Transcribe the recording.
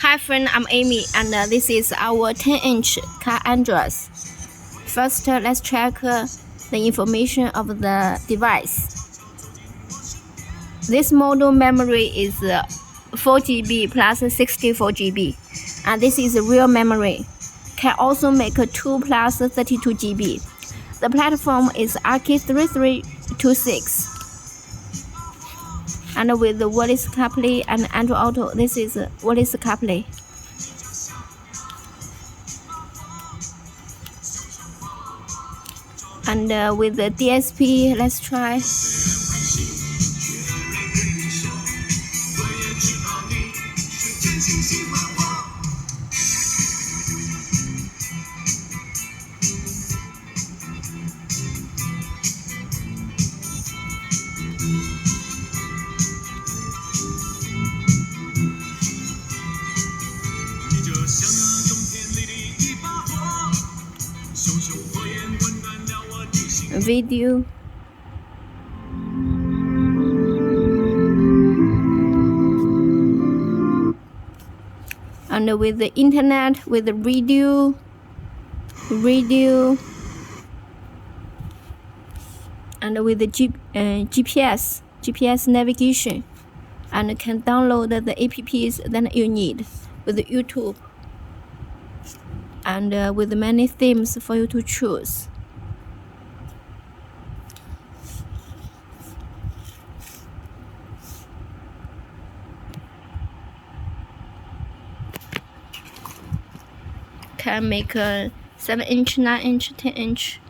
Hi friend, I'm Amy and this is our 10-inch car address. First, let's check the information of the device. This model memory is 4 GB plus 64 GB, and this is real memory. Can also make 2 plus 32 GB. The platform is RK3326. And with the Wirless Carplay and Android Auto, this is Wirless Carplay. And with the DSP, let's try. Video. And with the internet, with the radio, and with the GPS navigation, and can download the apps that you need with the YouTube, and with many themes for you to choose. Can make a 7-inch, 9-inch, 10-inch.